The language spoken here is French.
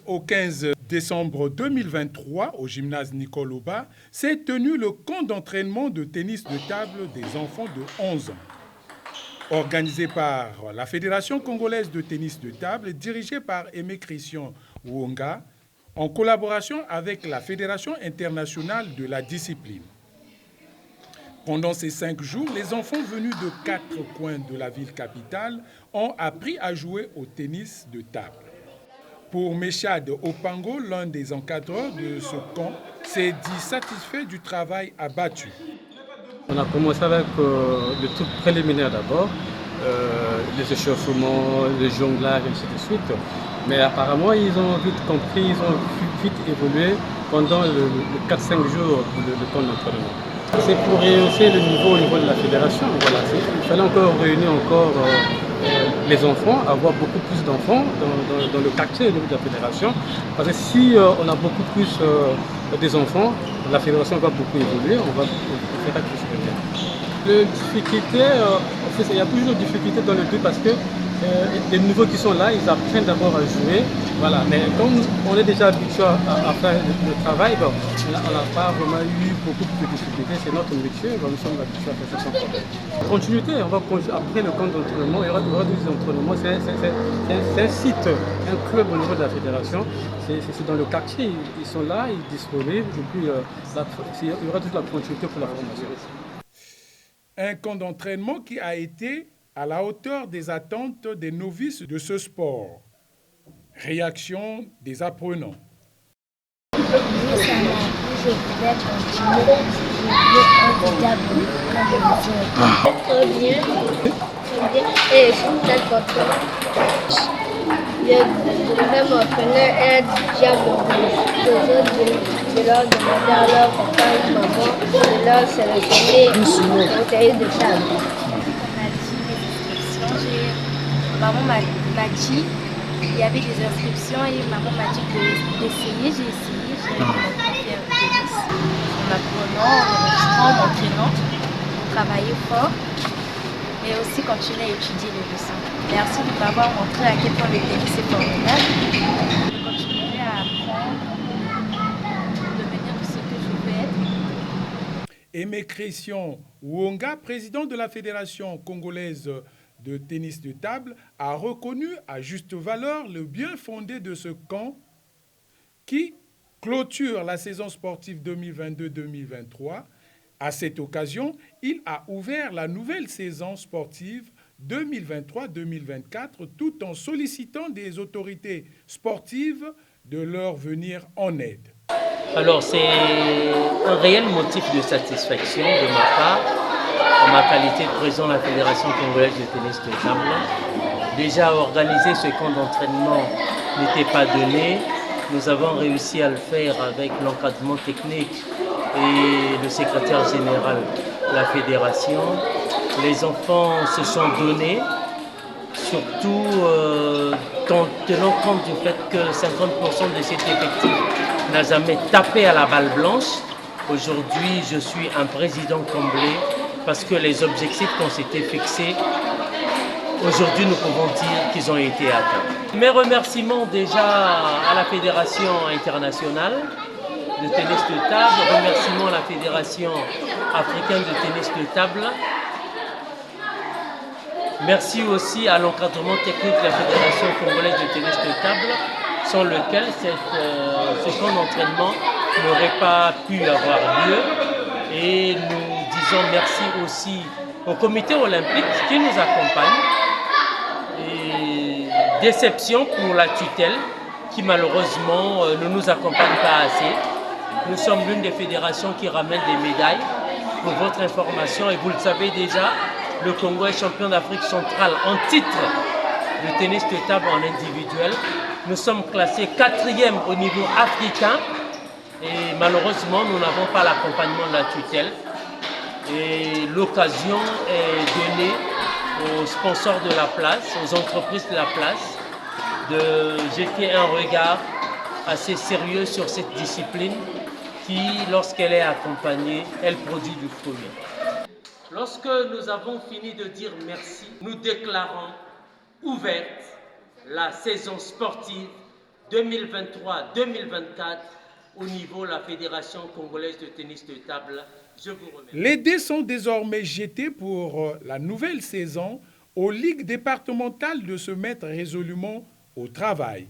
10 au 15 décembre 2023, au gymnase Nicole Auba, s'est tenu le camp d'entraînement de tennis de table des enfants de 11 ans. Organisé par la Fédération congolaise de tennis de table et dirigé par Aimé Christian Wonga, en collaboration avec la Fédération internationale de la discipline. Pendant ces 5 jours, les enfants venus de 4 coins de la ville capitale ont appris à jouer au tennis de table. Pour Meshad Opango, l'un des encadreurs de ce camp, s'est dit satisfait du travail abattu. On a commencé avec le truc préliminaire d'abord, les échauffements, le jonglage, ainsi de suite. Mais apparemment, ils ont vite compris, ils ont vite évolué pendant le 4-5 jours de camp d'entraînement. C'est pour rehausser le niveau au niveau de la fédération. Voilà. Il fallait encore réunir les enfants, avoir beaucoup plus d'enfants dans le quartier au niveau de la fédération. Parce que si on a beaucoup plus des enfants, la fédération va beaucoup évoluer, on fera plus de bien. Les difficultés, il y a toujours des difficultés dans le but parce que les nouveaux qui sont là, ils apprennent d'abord à jouer. Voilà. Mais comme on est déjà habitué à faire le travail, bon, on n'a pas vraiment eu beaucoup de difficultés. C'est notre métier, nous sommes habitués à faire ça sans problème. Continuité, après le camp d'entraînement, il y aura des entraînements. C'est un site, un club au niveau de la fédération. C'est dans le quartier, ils sont là, ils sont disponibles. Et puis, il y aura toute la continuité pour la formation. Un camp d'entraînement qui a été à la hauteur des attentes des novices de ce sport. Réaction des apprenants. Oui, ça m'a plu, je voulais continuer, je voulais être comme très bien, et je suis très content. Le même entraîneur est déjà aujourd'hui, je leur demandais à leur papa et maman de leur sélectionner au tennis de table. Maman m'a dit, il y avait des inscriptions et maman m'a dit d'essayer. J'ai essayé, j'ai faire tennis en apprenant, en enregistrant, en m'entraînant, travailler fort et aussi continuer à étudier les leçons. Merci de m'avoir montré à quel point le tennis est formidable. Je continuerai à apprendre, devenir ce que je veux être. Aimé Christian Wonga, président de la Fédération congolaise de tennis de table, a reconnu à juste valeur le bien fondé de ce camp qui clôture la saison sportive 2022-2023. À cette occasion, il a ouvert la nouvelle saison sportive 2023-2024 tout en sollicitant des autorités sportives de leur venir en aide. Alors c'est un réel motif de satisfaction de ma part, en ma qualité de président de la Fédération congolaise de tennis de table. Déjà organiser ce camp d'entraînement n'était pas donné. Nous avons réussi à le faire avec l'encadrement technique et le secrétaire général de la Fédération. Les enfants se sont donnés, surtout en tenant compte du fait que 50% de cet effectif n'a jamais tapé à la balle blanche. Aujourd'hui, je suis un président comblé parce que les objectifs qu'on s'était fixés, aujourd'hui, nous pouvons dire qu'ils ont été atteints. Mes remerciements déjà à la Fédération internationale de tennis de table, remerciements à la Fédération africaine de tennis de table. Merci aussi à l'encadrement technique de la Fédération congolaise de tennis de table, sans lequel ce camp d'entraînement n'aurait pas pu avoir lieu. Et nous disons merci aussi au comité olympique qui nous accompagne. Et déception pour la tutelle qui malheureusement ne nous accompagne pas assez. Nous sommes l'une des fédérations qui ramène des médailles. Pour votre information, et vous le savez déjà, le Congo est champion d'Afrique centrale en titre de tennis de table en individuel. Nous sommes classés 4e au niveau africain et malheureusement nous n'avons pas l'accompagnement de la tutelle. Et l'occasion est donnée aux sponsors de la place, aux entreprises de la place, de jeter un regard assez sérieux sur cette discipline qui, lorsqu'elle est accompagnée, elle produit du fruit. Lorsque nous avons fini de dire merci, nous déclarons ouverte la saison sportive 2023-2024 au niveau de la Fédération congolaise de tennis de table. Je vous remercie. Les dés sont désormais jetés pour la nouvelle saison aux ligues départementales de se mettre résolument au travail.